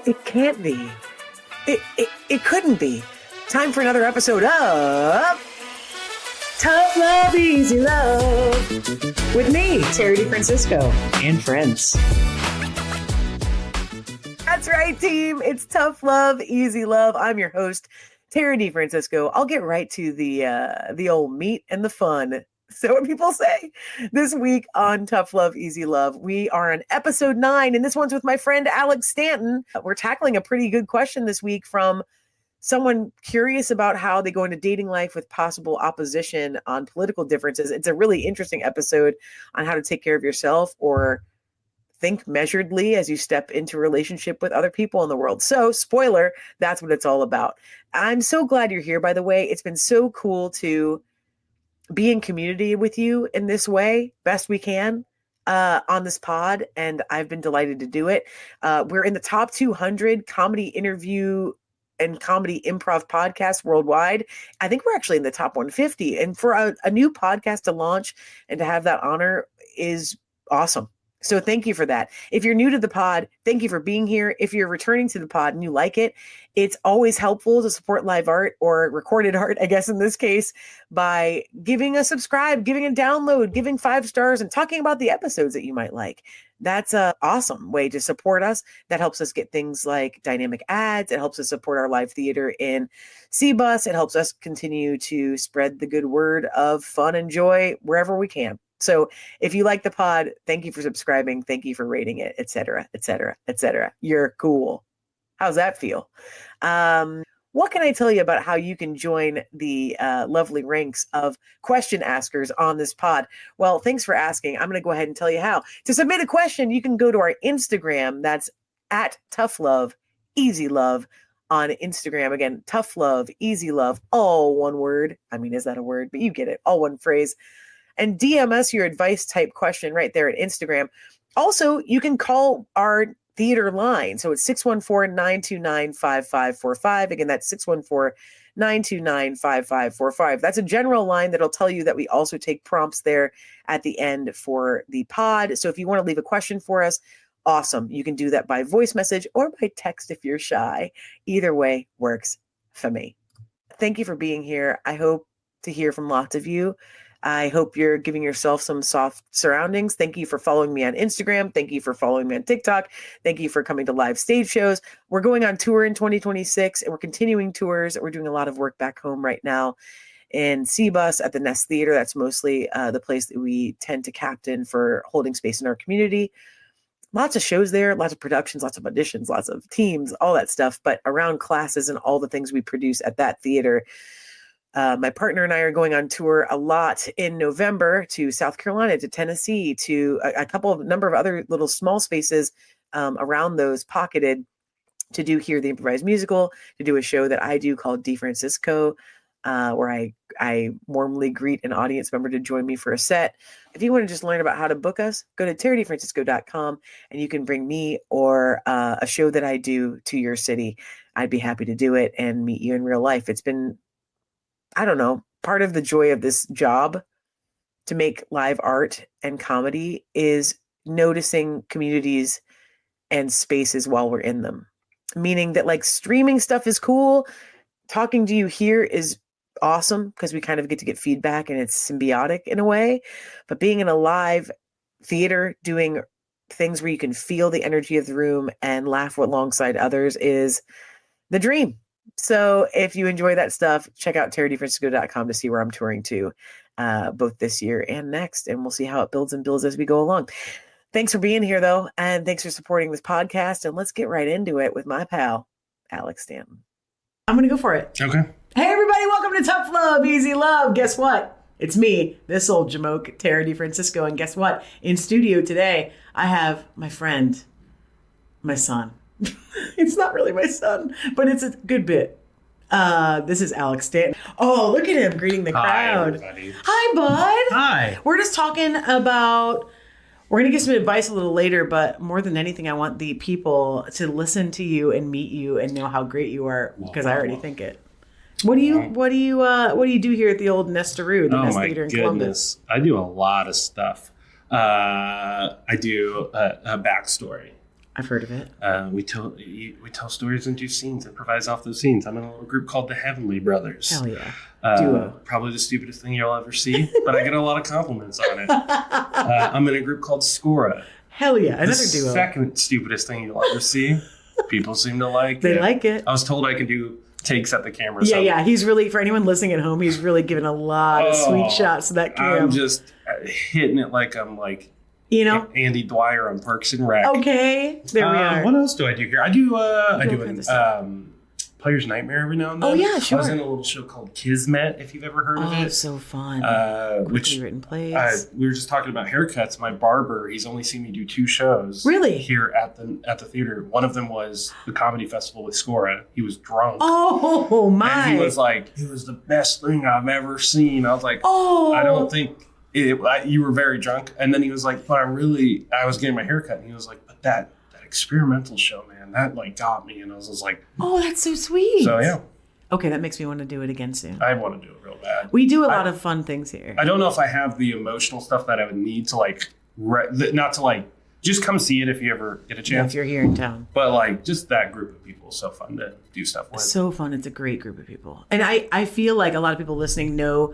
It can't be. It couldn't be. Time for another episode of Tough Love, Easy Love with me, Terry DeFrancisco. And friends. That's right, team. It's Tough Love, Easy Love. I'm your host, Terry DeFrancisco. I'll get right to the old meat and the fun. So what people say. This week on Tough Love, Easy Love, we are on episode 9, and this one's with my friend Alexx Stanton. We're tackling a pretty good question this week from someone curious about how they go into dating life with possible opposition on political differences. It's a really interesting episode on how to take care of yourself or think measuredly as you step into a relationship with other people in the world. So, spoiler, that's what it's all about. I'm so glad you're here, by the way. It's been so cool to be in community with you in this way, best we can, on this pod, and I've been delighted to do it. We're in the top 200 comedy interview and comedy improv podcasts worldwide. I think we're actually in the top 150, and for a new podcast to launch and to have that honor is awesome. So thank you for that. If you're new to the pod, thank you for being here. If you're returning to the pod and you like it, it's always helpful to support live art or recorded art, I guess in this case, by giving a subscribe, giving a download, giving 5 stars, and talking about the episodes that you might like. That's an awesome way to support us. That helps us get things like dynamic ads. It helps us support our live theater in Cbus. It helps us continue to spread the good word of fun and joy wherever we can. So if you like the pod, thank you for subscribing. Thank you for rating it, et cetera, et cetera, et cetera. You're cool. How's that feel? What can I tell you about how you can join the lovely ranks of question askers on this pod? Well, thanks for asking. I'm going to go ahead and tell you how. To submit a question, you can go to our Instagram. That's at Tough Love, Easy Love on Instagram. Again, Tough Love, Easy Love, all one word. I mean, is that a word? But you get it. All one phrase. And DM us your advice type question right there at Instagram. Also, you can call our theater line. So it's 614-929-5545. Again, that's 614-929-5545. That's a general line that'll tell you that we also take prompts there at the end for the pod. So if you want to leave a question for us, awesome. You can do that by voice message or by text if you're shy. Either way works for me. Thank you for being here. I hope to hear from lots of you. I hope you're giving yourself some soft surroundings. Thank you for following me on Instagram. Thank you for following me on TikTok. Thank you for coming to live stage shows. We're going on tour in 2026 and we're continuing tours. We're doing a lot of work back home right now in Cbus at the Nest Theater. That's mostly the place that we tend to captain for holding space in our community. Lots of shows there, lots of productions, lots of auditions, lots of teams, all that stuff. But around classes and all the things we produce at that theater, my partner and I are going on tour a lot in November to South Carolina, to Tennessee, to a number of other little small spaces around those pocketed to do Here the Improvised Musical, to do a show that I do called DeFrancisco, where I warmly greet an audience member to join me for a set. If you want to just learn about how to book us, go to terrydefrancisco.com and you can bring me or a show that I do to your city. I'd be happy to do it and meet you in real life. It's been, I don't know, part of the joy of this job to make live art and comedy is noticing communities and spaces while we're in them. Meaning that like streaming stuff is cool. Talking to you here is awesome because we kind of get to get feedback and it's symbiotic in a way. But being in a live theater, doing things where you can feel the energy of the room and laugh alongside others is the dream. So if you enjoy that stuff, check out terrydefrancisco.com to see where I'm touring to both this year and next. And we'll see how it builds and builds as we go along. Thanks for being here, though. And thanks for supporting this podcast. And let's get right into it with my pal, Alexx Stanton. I'm going to go for it. Okay. Hey, everybody. Welcome to Tough Love, Easy Love. Guess what? It's me, this old jamoke, Terry DeFrancisco. And guess what? In studio today, I have my friend, my son. It's not really my son, but it's a good bit. This is Alexx Stanton. Oh, look at him greeting the crowd. Hi, everybody. Hi, bud. Hi. We're just talking about, we're going to get some advice a little later, but more than anything, I want the people to listen to you and meet you and know how great you are because I already think it. What do you do here at the old Nestoroo, the Nest Theater in Columbus? I do a lot of stuff. I do a backstory. I've heard of it. We tell stories and do scenes, improvise off those scenes. I'm in a little group called the Heavenly Brothers. Hell yeah. Duo. Probably the stupidest thing you'll ever see, but I get a lot of compliments on it. I'm in a group called Scora. Hell yeah. Another the duo. Second stupidest thing you'll ever see. People seem to like it. They like it. I was told I can do takes at the camera. Yeah. He's really, for anyone listening at home, he's really giving a lot of sweet shots to that camera. I'm just hitting it like I'm like, Andy Dwyer on Parks and Rec. Okay, there we are. What else do I do here? I do an Player's Nightmare every now and then. Oh yeah, sure. I was in a little show called Kismet, if you've ever heard of it. Oh, so fun. Quickly written plays. We were just talking about haircuts. My barber, he's only seen me do 2 shows. Really? Here at the theater. One of them was the comedy festival with Scora. He was drunk. Oh my! And he was like, "It was the best thing I've ever seen." I was like, I don't think you were very drunk. And then he was like, "But I was getting my haircut," and he was like, "But that experimental show, man, that like got me." And I was just like, "Oh, that's so sweet." So yeah. Okay, that makes me want to do it again soon. I want to do it real bad. We do a lot of fun things here. I don't know if I have the emotional stuff that I would need to like, not to like, just come see it if you ever get a chance. Yeah, if you're here in town. But like, just that group of people is so fun to do stuff with. So fun. It's a great group of people. And I feel like a lot of people listening know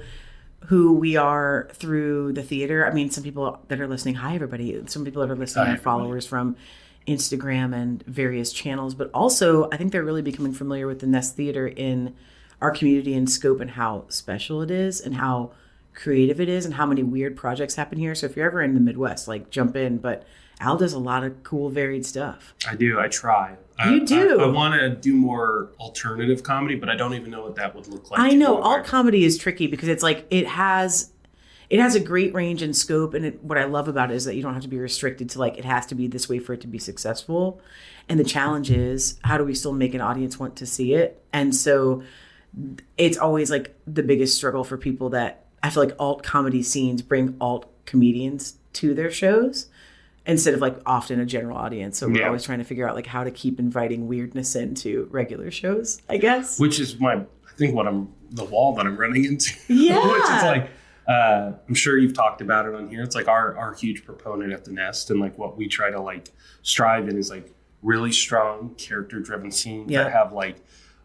who we are through the theater. I mean, some people that are listening, hi everybody. Some people that are listening are followers from Instagram and various channels, but also I think they're really becoming familiar with the Nest Theater in our community and scope and how special it is and how creative it is and how many weird projects happen here. So if you're ever in the Midwest, like jump in. But Al does a lot of cool, varied stuff. I do. I try. You do. I want to do more alternative comedy, but I don't even know what that would look like. I know. Alt comedy is tricky because it's like it has a great range and scope. And what I love about it is that you don't have to be restricted to like, it has to be this way for it to be successful. And the challenge is, how do we still make an audience want to see it? And so it's always like the biggest struggle for people that I feel like alt comedy scenes bring alt comedians to their shows instead of like often a general audience. So we're always trying to figure out like how to keep inviting weirdness into regular shows, I guess. Which is the wall that I'm running into. Yeah. Which is like, I'm sure you've talked about it on here. It's like our huge proponent at the Nest, and like what we try to like strive in is like really strong character driven scenes that have like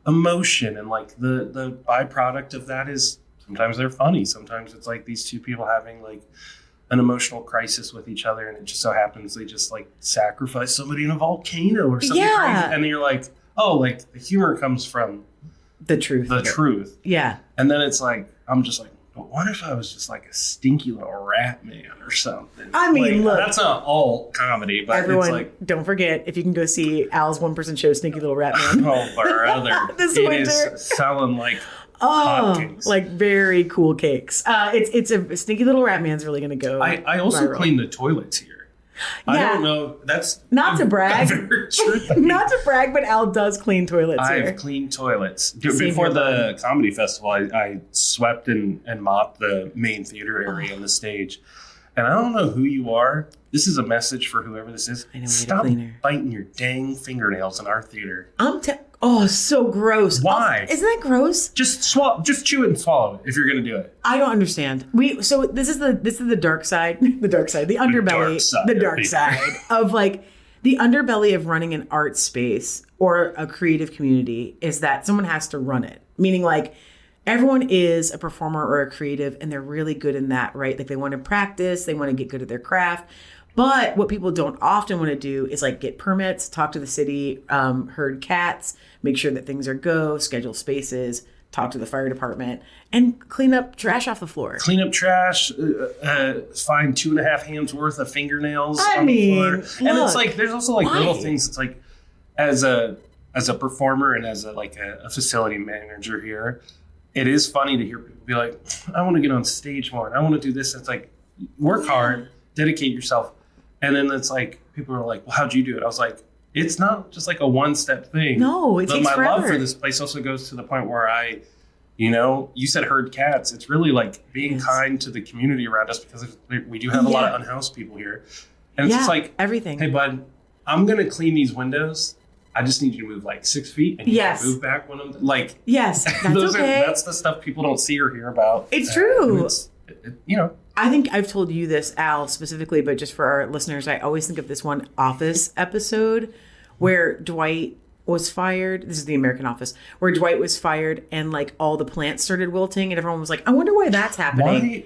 emotion, and like the byproduct of that is sometimes they're funny. Sometimes it's like these two people having like an emotional crisis with each other, and it just so happens they just like sacrifice somebody in a volcano or something crazy. And then you're like, oh, like the humor comes from the truth. Yeah. And then it's like, I'm just like, but what if I was just like a stinky little rat man or something? I mean, like, look. That's not all comedy, but everyone, it's like... don't forget, if you can go see Al's one-person show, Stinky Little Rat Man. Oh, brother. It is selling like hotcakes. Like very cool cakes. It's a Stinky Little Rat Man's really going to go I also clean the toilets here. Yeah. I don't know. That's not to brag. Not to brag, but Al does clean toilets here. I've cleaned toilets. Before the comedy festival, I swept and mopped the main theater area on the stage. And I don't know who you are. This is a message for whoever this is. I know, stop biting your dang fingernails in our theater. So gross. Why? Isn't that gross? Just chew it and swallow it if you're gonna do it. I don't understand. So this is the dark side, the underbelly, the dark side of like the underbelly of running an art space or a creative community is that someone has to run it. Meaning like everyone is a performer or a creative and they're really good in that, right? Like they want to practice, they want to get good at their craft. But what people don't often want to do is like get permits, talk to the city, herd cats, make sure that things are go, schedule spaces, talk to the fire department, and clean up trash off the floor. Clean up trash, find 2.5 hands worth of fingernails on the floor. And it's like, there's also like little things. It's like, as a performer and as a facility manager here, it is funny to hear people be like, I want to get on stage more and I want to do this. It's like, work hard, dedicate yourself. And then it's like, people are like, well, how'd you do it? I was like, it's not just like a one-step thing. No, it takes forever. My love for this place also goes to the point where you said herd cats. It's really like being kind to the community around us because we do have a lot of unhoused people here. And it's just like, everything. Hey, bud, I'm going to clean these windows. I just need you to move like 6 feet and you can move back when I'm like, yes, that's okay. That's the stuff people don't see or hear about. It's true. I think I've told you this, Al, specifically, but just for our listeners, I always think of this one Office episode where Dwight was fired. This is the American Office, where Dwight was fired and like all the plants started wilting and everyone was like, I wonder why that's happening.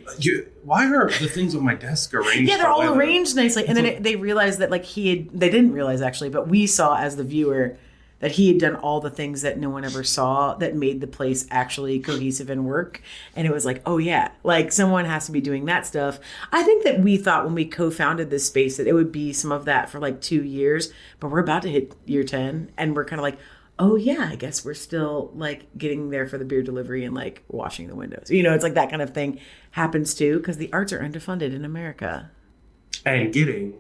Why are the things on my desk arranged? Yeah, they're all arranged nicely. And then they realized that like they didn't realize actually, but we saw as the viewer that he had done all the things that no one ever saw that made the place actually cohesive and work. And it was like, oh yeah, like someone has to be doing that stuff. I think that we thought when we co-founded this space that it would be some of that for like 2 years, but we're about to hit year 10 and we're kind of like, oh yeah, I guess we're still like getting there for the beer delivery and like washing the windows. You know, it's like that kind of thing happens too because the arts are underfunded in America. And getting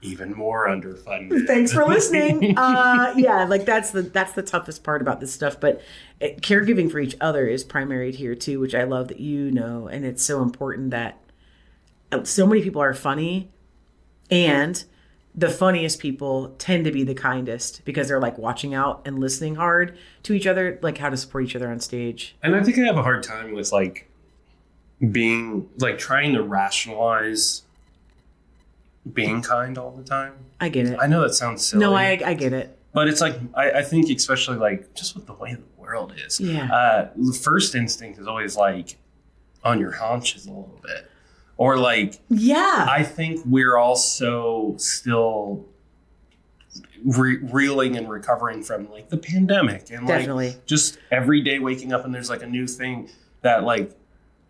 even more underfunded. Thanks for listening. Yeah, like that's the toughest part about this stuff. But caregiving for each other is primary here too, which I love that you know. And it's so important that so many people are funny, and the funniest people tend to be the kindest because they're like watching out and listening hard to each other, like how to support each other on stage. And I think I have a hard time with like being like trying to rationalize being kind all the time. I get it. I know that sounds silly. No, I get it. But it's like, I think especially like just with the way the world is. Yeah. The first instinct is always like on your haunches a little bit. Or like, yeah. I think we're also still reeling and recovering from like the pandemic. And definitely. Like just every day waking up and there's like a new thing that like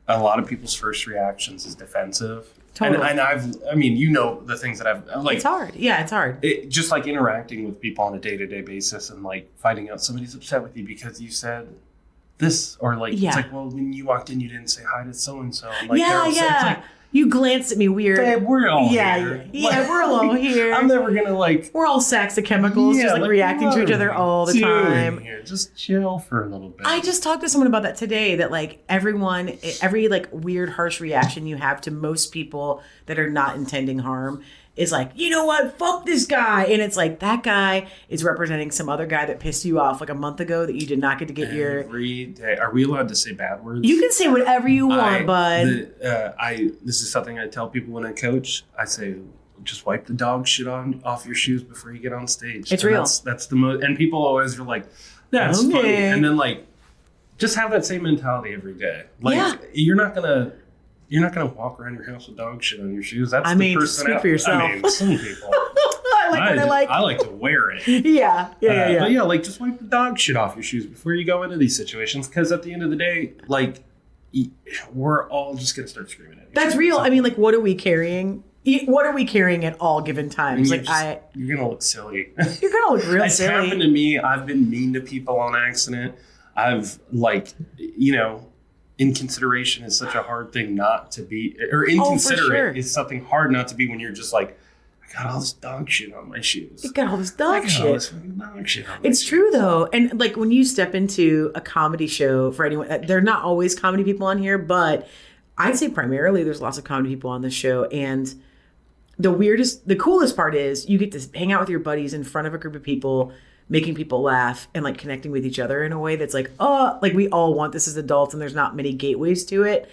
a lot of people's first reactions is defensive. Totally. And I mean, you know, the things that I've like. It's hard. Yeah, it's hard. Just like interacting with people on a day-to-day basis and like finding out somebody's upset with you because you said this or like, It's like, well, when you walked in, you didn't say hi to so-and-so. Like, yeah. It's like, you glanced at me weird. Babe, we're all here. Yeah, we're all here. I'm never going to like. We're all sacks of chemicals, just like reacting to each other all the time. Here. Just chill for a little bit. I just talked to someone about that today, that like every like weird, harsh reaction you have to most people that are not intending harm is like, you know what, fuck this guy. And it's like, that guy is representing some other guy that pissed you off like a month ago that you did not get to get every day. Are we allowed to say bad words? You can say whatever you want, bud. This is something I tell people when I coach. I say, just wipe the dog shit off your shoes before you get on stage. It's real. That's the most, and people always are like, that's funny. And then like, just have that same mentality every day. Like you're not gonna walk around your house with dog shit on your shoes. That's the person. Speak for yourself. I mean, some people. I like to wear it. Yeah. But yeah, like just wipe the dog shit off your shoes before you go into these situations. Because at the end of the day, like we're all just gonna start screaming at each other. That's real. I mean, like, what are we carrying? What are we carrying at all given times? You're gonna look silly. You're gonna look real silly. It's happened to me. I've been mean to people on accident. I've like, inconsideration is such a hard thing not to be, or inconsiderate is something hard not to be when you're just like, I got all this dog shit on my shoes. You got all this dog shit. All this fucking dog shit on my It's shoes. true though. And like when you step into a comedy show, for anyone, they're not always comedy people on here, but I'd say primarily there's lots of comedy people on this show. And the coolest part is you get to hang out with your buddies in front of a group of people, making people laugh and like connecting with each other in a way that's like, oh, like we all want this as adults and there's not many gateways to it.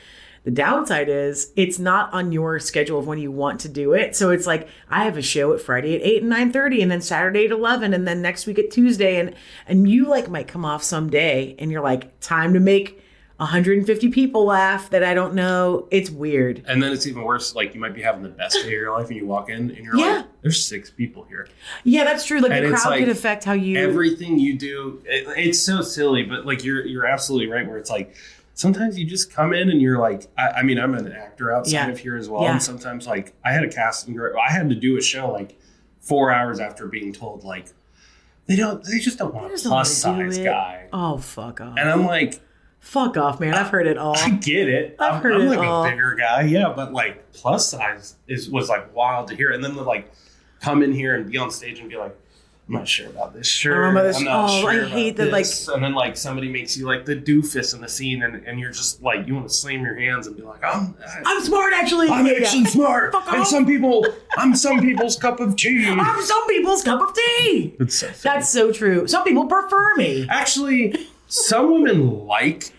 The downside is it's not on your schedule of when you want to do it. So it's like, I have a show at Friday at 8 and 9:30 and then Saturday at 11 and then next week at Tuesday. And you like might come off someday and you're like, time to make 150 people laugh that I don't know. It's weird. And then it's even worse. Like you might be having the best day of your life and you walk in and you're like, there's 6 people here. Yeah, that's true. Like and the crowd like, could affect how you. Everything you do. It's so silly, but like you're absolutely right where it's like, sometimes you just come in and you're like, I mean, I'm an actor outside of here as well. And sometimes like I had a casting director. I had to do a show like 4 hours after being told like, they just don't want a plus size guy. Oh, fuck off. And I'm like, fuck off, man. I've heard it all. I get it. I'm like a bigger guy. Yeah. But like plus size was like wild to hear. And then to like come in here and be on stage and be like, I'm not sure about this shirt. I'm not sure I hate that. Like, and then like somebody makes you like the doofus in the scene, and you're just like you want to slam your hands and be like, I'm smart actually. I'm actually smart. And I'm some people's cup of tea. I'm some people's cup of tea. It's so That's so true. Some people prefer me. Actually, some women like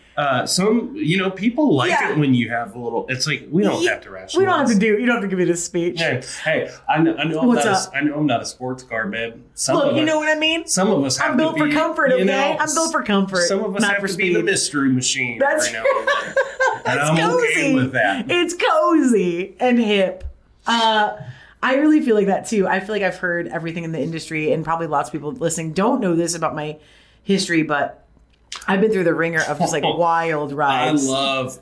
Some, people like it when you have a little. It's like we don't have to rationalize. We don't have to You don't have to give me this speech. Hey, I know I'm not a sports car, babe. Look, you know what I mean. Some of us. I'm built for comfort. Okay, I'm built for comfort. Some of us have to be the mystery machine. That's and I'm cozy. okay with that. It's cozy and hip. I really feel like that too. I feel like I've heard everything in the industry, and probably lots of people listening don't know this about my history, but I've been through the ringer of just like wild rides.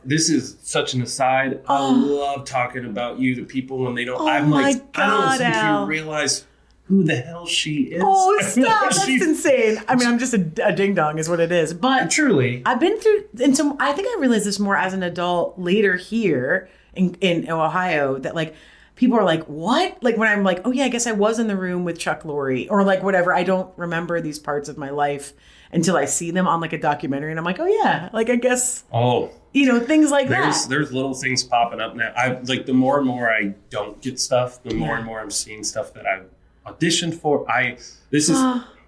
This is such an aside. I love talking about you to people when they don't. I'm my like, God, I don't think Al. you realize who the hell she is. Oh, stop. That's insane. I mean, I'm just a ding dong is what it is. But truly, I've been through, and so I think I realized this more as an adult later here in Ohio, that like, people are like, what? Like when I'm like, oh yeah, I guess I was in the room with Chuck Lorre or like whatever. I don't remember these parts of my life until I see them on like a documentary, and I'm like, oh yeah, like I guess. Oh. Things like that. There's little things popping up now. I like the more and more I don't get stuff, the more and more I'm seeing stuff that I've auditioned for. This is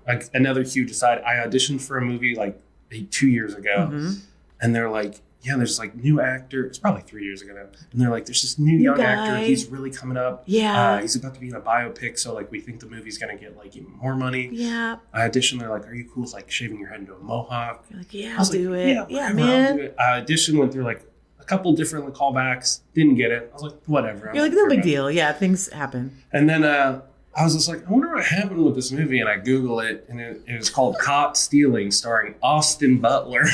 like another huge aside. I auditioned for a movie like 2 years ago, and they're like, yeah, there's like new actor. It's probably 3 years ago now. And they're like, there's this new young actor. He's really coming up. Yeah. He's about to be in a biopic. So like, we think the movie's going to get like even more money. Yeah. I auditioned. They're like, are you cool with like shaving your head into a mohawk? You're like, yeah, I'll do it. Yeah, whatever, man. I'll do it. I auditioned, went through like a couple different like, callbacks. Didn't get it. I was like, whatever. You're like, no big deal. Yeah, things happen. And then I was just like, I wonder what happened with this movie. And I Google it, and it was called Caught Stealing, starring Austin Butler.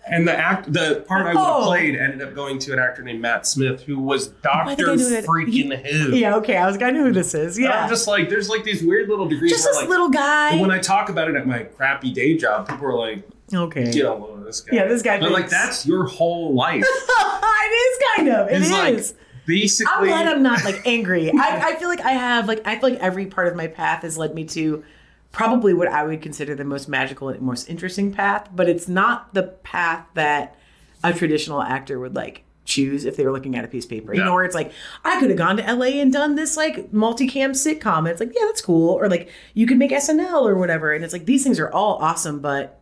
And the part I would have played ended up going to an actor named Matt Smith, who was Dr. freaking Who. Yeah, okay. I know who this is. Yeah. I'm just like, there's like these weird little degrees. Just this little guy. When I talk about it at my crappy day job, people are like, okay, get on with this guy. Yeah, this guy. But like, that's your whole life. It is kind of. It is. Like, basically, I'm glad I'm not like angry. I feel like I feel like every part of my path has led me to probably what I would consider the most magical and most interesting path, but it's not the path that a traditional actor would like choose if they were looking at a piece of paper. You know, where it's like, I could have gone to LA and done this like multicam sitcom. And it's like, yeah, that's cool. Or like, you could make SNL or whatever. And it's like, these things are all awesome, but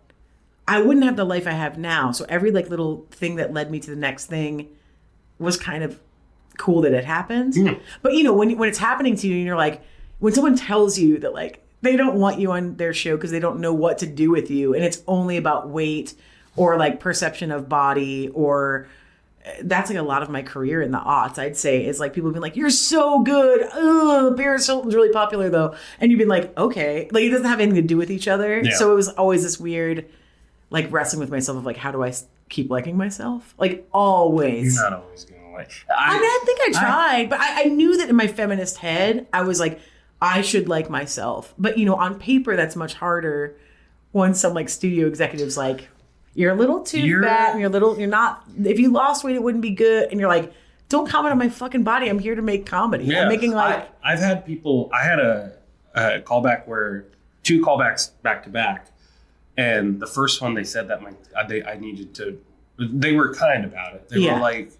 I wouldn't have the life I have now. So every like little thing that led me to the next thing was kind of cool that it happened. Mm. But when it's happening to you and you're like, when someone tells you that like, they don't want you on their show because they don't know what to do with you. And it's only about weight or like perception of body, or that's like a lot of my career in the aughts, I'd say, is like people have been like, you're so good. Paris Hilton's really popular though. And you've been like, okay, like it doesn't have anything to do with each other. Yeah. So it was always this weird, like wrestling with myself of like, how do I keep liking myself? Like always. You're not always going to like. I think I tried, but I knew that in my feminist head, I was like, I should like myself. But, on paper, that's much harder when some like studio executives like, you're a little too fat and you're not, if you lost weight, it wouldn't be good. And you're like, don't comment on my fucking body. I'm here to make comedy. Yeah. I'm making like. I've had people, I had a callback where 2 callbacks back to back. And the first one, they said that I needed to, they were kind about it. They were like,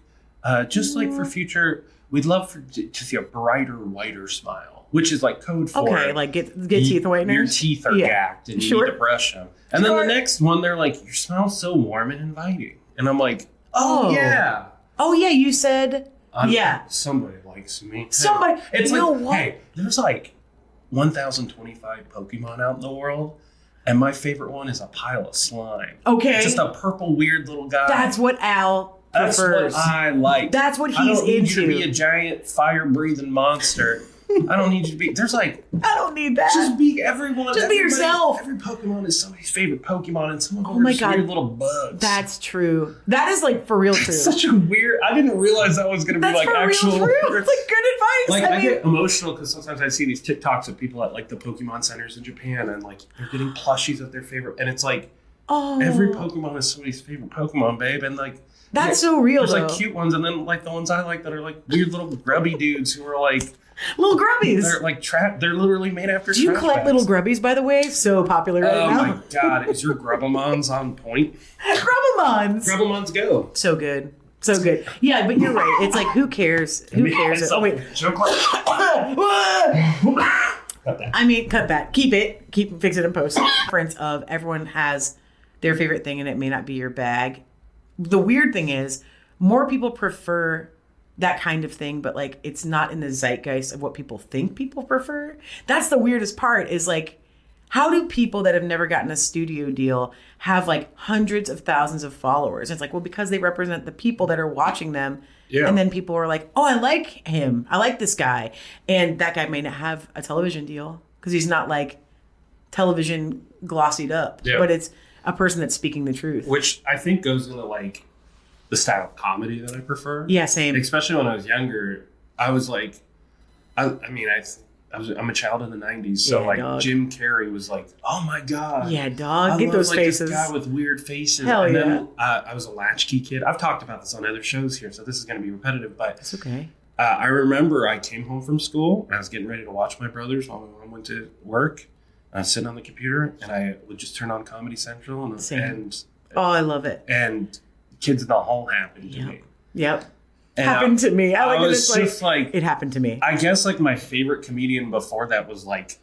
just like for future, we'd love to see a brighter, whiter smile. Which is like code for like get teeth whiteners. Your teeth are gacked and you need to brush them. And then the next one, they're like, your smile's so warm and inviting. And I'm like, oh yeah. Oh yeah, you said somebody likes me. Somebody. It's like, what? Hey, there's like 1,025 Pokemon out in the world. And my favorite one is a pile of slime. Okay. It's just a purple weird little guy. That's what Al prefers. That's what I like. That's what he's into. I don't need you to be a giant fire-breathing monster. I don't need you to be. There's like. I don't need that. Just be everyone. Just be yourself. Every Pokemon is somebody's favorite Pokemon, and some of them are just weird little bugs. That's true. That is like for real true. Such a weird. I didn't realize that was going to be like actual. Real true. It's like good advice. Like I get emotional because sometimes I see these TikToks of people at like the Pokemon centers in Japan, and like they're getting plushies of their favorite, and it's like, every Pokemon is somebody's favorite Pokemon, babe, and like. That's so real. There's like cute ones, and then like the ones I like that are like weird little grubby dudes who are like. Little grubbies. They're like they're literally made after. Do you collect little grubbies, by the way? So popular right now. Oh my god, is your Grubbamons on point? Grubbamons go. So good. So good. Yeah, but you're right. It's like, who cares? Who cares? Oh, wait. Cut that. I mean, cut that. Keep it. Fix it in post. Difference of everyone has their favorite thing and it may not be your bag. The weird thing is more people prefer that kind of thing, but like it's not in the zeitgeist of what people think people prefer. That's the weirdest part is like, how do people that have never gotten a studio deal have like hundreds of thousands of followers? It's like, well, because they represent the people that are watching them. Yeah. And then people are like, oh, I like him. I like this guy. And that guy may not have a television deal because he's not like television glossied up, but it's a person that's speaking the truth. Which I think goes into like the style of comedy that I prefer. Yeah, same. Especially when I was younger, I was like, I'm a child of the 90s, so like dog. Jim Carrey was like, oh my God. Yeah, dog. Get those faces. This guy with weird faces. Hell and yeah. Then I was a latchkey kid. I've talked about this on other shows here, so this is going to be repetitive, but it's okay. I remember I came home from school and I was getting ready to watch my brothers while my mom went to work. I was sitting on the computer and I would just turn on Comedy Central and oh, I love it. And Kids in the Hall happened to me. Yep. Happened to me. I was just like, it happened to me. I guess like my favorite comedian before that was like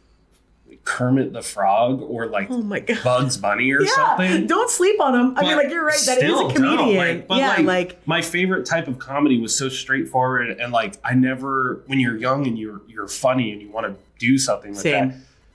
Kermit the Frog or like oh my God. Bugs Bunny or something. Don't sleep on him. I mean, like you're right. That is a comedian. Like my favorite type of comedy was so straightforward and like I never, when you're young and you're funny and you want to do something like that.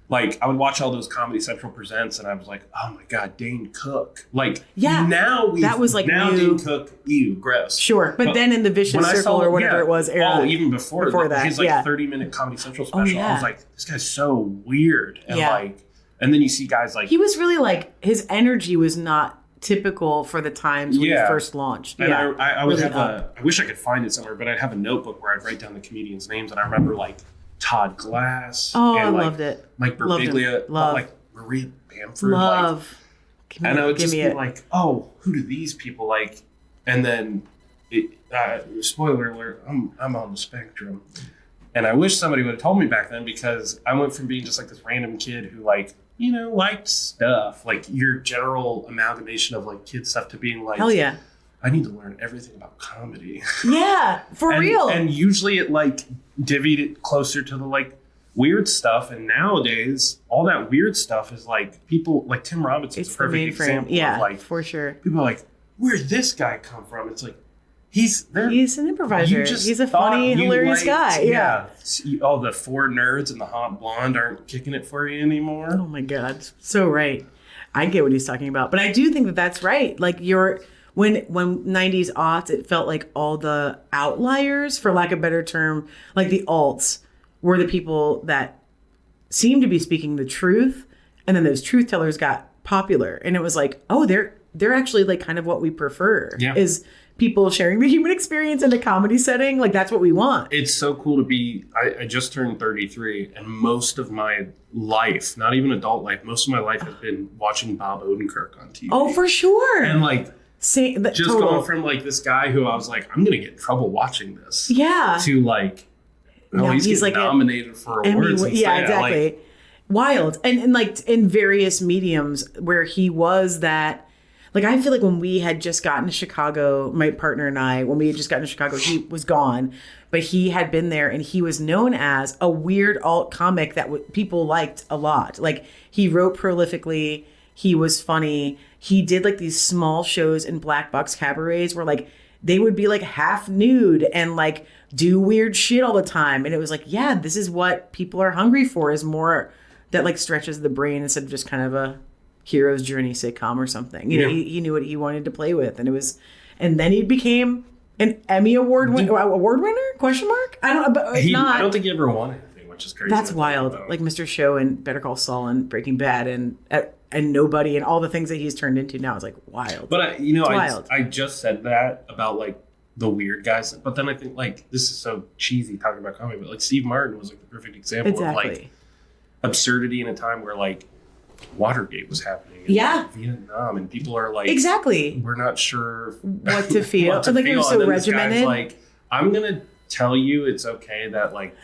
Like I would watch all those Comedy Central presents, and I was like, "Oh my God, Dane Cook!" Like, now that was like now new. Dane Cook, gross. Sure, but then in the Vicious Circle or whatever it was, era. Oh, even before that, his like 30-minute Comedy Central special. I was like, "This guy's so weird," and and then you see guys like he was really like his energy was not typical for the times when he first launched. And I would really have I wish I could find it somewhere, but I'd have a notebook where I'd write down the comedians' names, and I remember like Todd Glass. Oh, and I loved it. Mike Birbiglia. Like Maria Bamford. Love. Like, and I would just be like, oh, who do these people like? And then, spoiler alert, I'm on the spectrum. And I wish somebody would have told me back then because I went from being just like this random kid who like, liked stuff. Like your general amalgamation of like kid stuff to being like, hell yeah. I need to learn everything about comedy. Yeah, for real. And usually it like divvied it closer to the like weird stuff. And nowadays, all that weird stuff is like people like Tim Robinson's a perfect example. Yeah, of like, for sure. People are like, where'd this guy come from? It's like, he's an improviser. He's a funny, hilarious guy. Yeah. Oh, the four nerds and the hot blonde aren't kicking it for you anymore. Oh my God. So right. I get what he's talking about. But I do think that that's right. Like when 90s aughts, it felt like all the outliers, for lack of a better term, like the alts, were the people that seemed to be speaking the truth. And then those truth tellers got popular. And it was like, oh, they're actually like kind of what we prefer is people sharing the human experience in a comedy setting. Like that's what we want. It's so cool to be, I just turned 33 and most of my life, not even adult life, most of my life has been watching Bob Odenkirk on TV. Oh, for sure. And like, going from like this guy who I was like, I'm gonna get in trouble watching this. Yeah. To like, he's like nominated for awards. Exactly. Like, wild. And like in various mediums where he was that, like, I feel like when we had just gotten to Chicago, my partner and I, when we had just gotten to Chicago, he was gone, but he had been there and he was known as a weird alt comic that people liked a lot. Like he wrote prolifically. He was funny. He did like these small shows in black box cabarets where like they would be like half nude and like do weird shit all the time. And it was like, yeah, this is what people are hungry for, is more that like stretches the brain instead of just kind of a hero's journey sitcom or something. You know, he knew what he wanted to play with. And then he became an Emmy award winner? Question mark? I don't know, but I don't think he ever won anything, which is crazy. That's wild. Like Mr. Show and Better Call Saul and Breaking Bad and Nobody and all the things that he's turned into now is like wild. But I just said that about like the weird guys, but then I think like this is so cheesy talking about comedy, but like Steve Martin was like the perfect example of like absurdity in a time where like Watergate was happening in like, Vietnam, and people are like, exactly, we're not sure what to feel. Like it was so regimented. Like, I'm gonna tell you it's okay that like,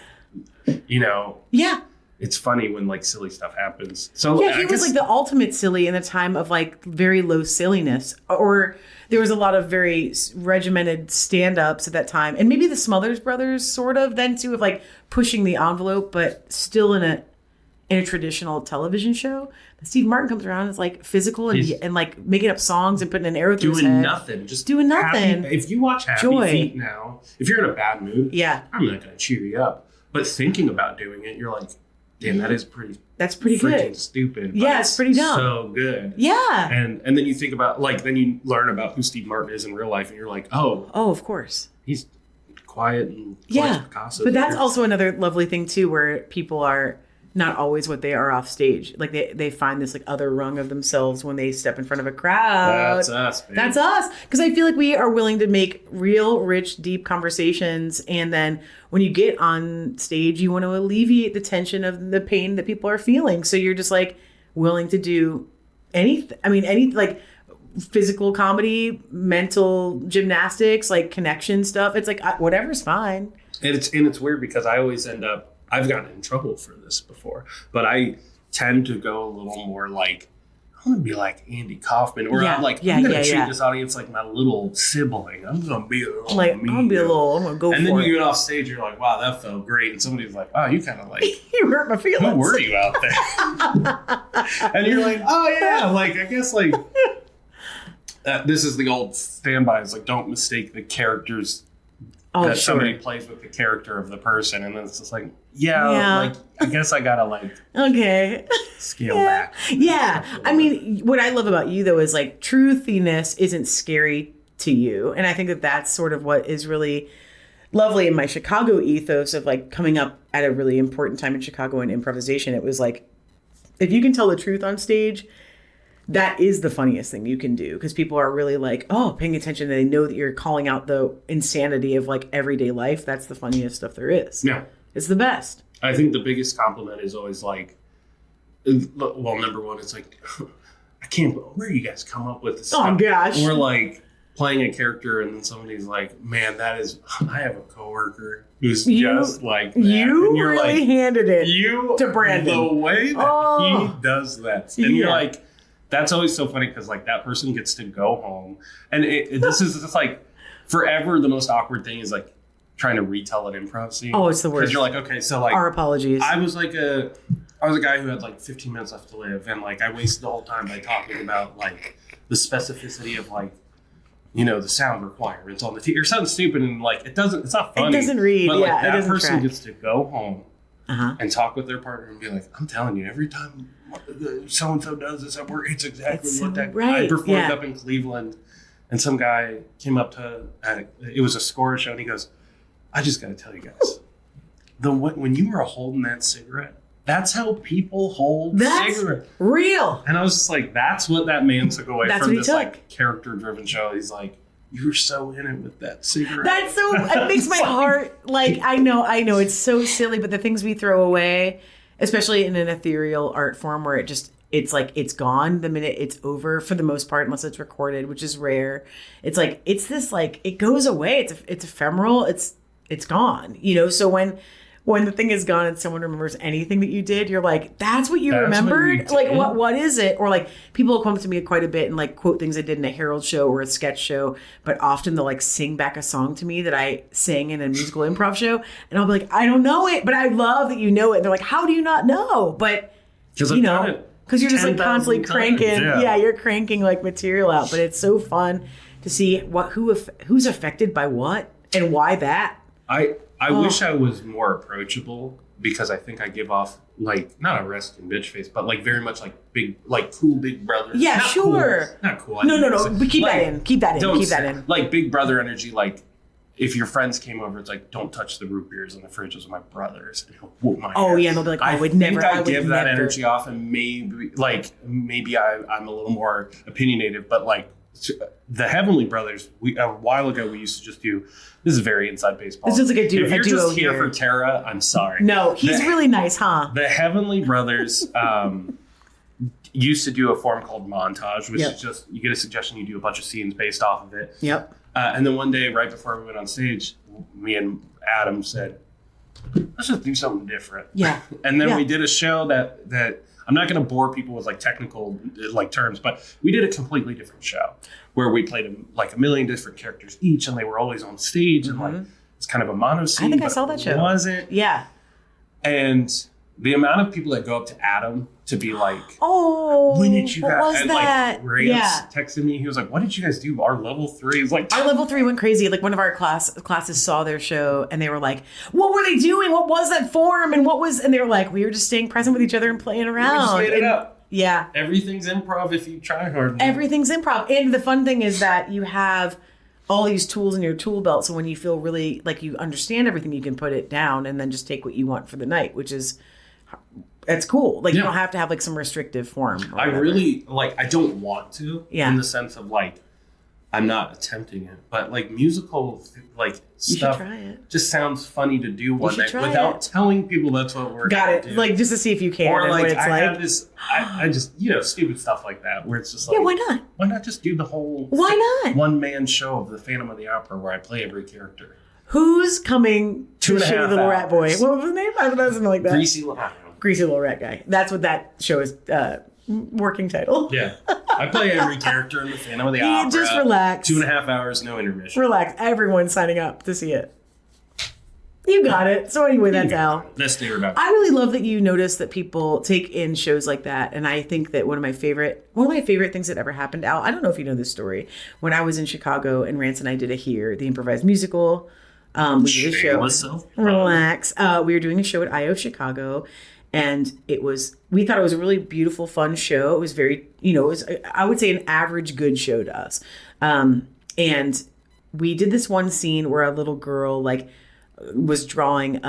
it's funny when like silly stuff happens. So he was like the ultimate silly in a time of like very low silliness, or there was a lot of very regimented stand-ups at that time, and maybe the Smothers Brothers sort of then too, of like pushing the envelope, but still in in a traditional television show. But Steve Martin comes around and is like physical and like making up songs and putting an arrow through his head. Doing nothing. Just doing nothing. If you watch Happy Feet now, if you're in a bad mood, I'm not going to cheer you up. But thinking about doing it, you're like, damn, that's pretty good. Stupid. Yeah, it's pretty dumb. So good. Yeah. And then you think about, like, then you learn about who Steve Martin is in real life, and you're like, oh, of course. He's quiet and Picasso. But that's also another lovely thing too, where people are not always what they are off stage. Like they find this like other rung of themselves when they step in front of a crowd. That's us, baby. That's us. Because I feel like we are willing to make real, rich, deep conversations. And then when you get on stage, you want to alleviate the tension of the pain that people are feeling. So you're just like willing to do anything. I mean, any like physical comedy, mental gymnastics, like connection stuff. It's like whatever's fine. And it's weird because I always end up, I've gotten in trouble for this before, but I tend to go a little more like, I want to be like Andy Kaufman, or I'm like, I'm going to treat this audience like my little sibling. I'm going to be a little like, I'm going to go and for it. then you get off stage, you're like, wow, that felt great. And somebody's like, wow, you kind of like, you hurt my feelings. Who were you out there? And you're like, oh yeah, like, I guess like, this is the old standby. It's like, don't mistake the characters that somebody plays with the character of the person. And then it's just like, like, I guess I gotta like, scale back. Yeah. I mean, what I love about you though is like truthiness isn't scary to you. And I think that that's sort of what is really lovely in my Chicago ethos of like coming up at a really important time in Chicago in improvisation. It was like, if you can tell the truth on stage, that is the funniest thing you can do, because people are really like, paying attention, and they know that you're calling out the insanity of like everyday life. That's the funniest stuff there is. Yeah. It's the best. I think the biggest compliment is always like, well, number one, it's like, I can't believe where you guys come up with this stuff. Oh gosh. Or like playing a character and then somebody's like, man, I have a coworker who's just like that. You and you're really like, handed it to Brandon. The way that he does that. And you're like, that's always so funny because like that person gets to go home. And this is just like forever the most awkward thing is like trying to retell an improv scene. Oh, it's the worst. Because you're like, okay, so like our apologies. I was a guy who had like 15 minutes left to live, and like I wasted the whole time by talking about like the specificity of like, you know, the sound requirements on the TV or something stupid, and like it's not funny. It doesn't read. But like it that doesn't person track. gets to go home and talk with their partner and be like, I'm telling you, every time so and so does this at work, it's exactly what that. Right. I performed up in Cleveland, and some guy came up to it was a score show, and he goes, I just got to tell you guys, when you were holding that cigarette, that's how people hold cigarettes. Real. And I was just like, that's what that man took away from this like character-driven show. He's like, you were so in it with that cigarette. That's so. It makes my heart like I know it's so silly, but the things we throw away, especially in an ethereal art form where it's like it's gone the minute it's over for the most part, unless it's recorded, which is rare. It's like it's this like it goes away. It's ephemeral. It's gone. You know. So when the thing is gone and someone remembers anything that you did, you're like, that's what you remembered? Like, what is it? Or like, people will come up to me quite a bit and like quote things I did in a Herald show or a sketch show, but often they'll like sing back a song to me that I sang in a musical improv show. And I'll be like, I don't know it, but I love that you know it. And they're like, how do you not know? But, you know, because you're just like constantly cranking. Yeah, you're cranking like material out. But it's so fun to see who's affected by what and why that. I wish I was more approachable, because I think I give off like not a resting bitch face, but like very much like big, like cool big brother. Yeah, not sure. Cool, not cool. No. But keep that in. Keep that in. Like big brother energy. Like if your friends came over, it's like, don't touch the root beers in the fridge. Those are my brothers. And he'll whoop my ass. Yeah, and they'll be like, I would never. I give that energy off, and maybe I'm a little more opinionative, but like. The Heavenly Brothers, a while ago we used to just do. This is very inside baseball. This is like a duo. If you're just here here for Tara, I'm sorry. No, he's really nice, huh? The Heavenly Brothers used to do a form called montage, which is just you get a suggestion, you do a bunch of scenes based off of it. Yep. And then one day, right before we went on stage, me and Adam said, "Let's just do something different." Yeah. And then we did a show that. I'm not going to bore people with like technical like terms, but we did a completely different show where we played like a million different characters each, and they were always on stage, and like it's kind of a mono scene. I think I saw that show. Was it? Yeah. And the amount of people that go up to Adam to be like, oh, when did you what guys? was and that? Like Rance texted me. He was like, what did you guys do? Our level 3 is like, our level 3 went crazy. Like one of our classes saw their show and they were like, what were they doing? What was that form? And they were like, we were just staying present with each other and playing around. We just made it up. Yeah. Everything's improv if you try hard. Everything's improv. And the fun thing is that you have all these tools in your tool belt. So when you feel really like you understand everything, you can put it down and then just take what you want for the night, which is, it's cool. Like you don't have to have like some restrictive form. I really like, I don't want to in the sense of like, I'm not attempting it, but like musical like stuff just sounds funny to do one night without telling people that's what we're got it. Do. Like just to see if you can. Or like it's I have this, I just stupid stuff like that where it's just like why not? Why not just do the whole one man show of the Phantom of the Opera where I play every character? Who's coming to Shady Little Rat Boy? What was his name? I don't know, something like that. Greasy Little Rat Guy. That's what that show is. Working title. Yeah. I play every character in the Phantom of the Opera. Just relax. 2.5 hours, no intermission. Relax. Everyone's signing up to see it. You got it. So anyway, that's Al. Let's do it. I really love that you notice that people take in shows like that. And I think that one of my favorite things that ever happened, Al, I don't know if you know this story. When I was in Chicago and Rance and I did a Here, the improvised musical. We did a show. Relax. We were doing a show at IO Chicago. And we thought it was a really beautiful, fun show. It was very, it was, I would say, an average good show to us. And we did this one scene where a little girl, like, was drawing,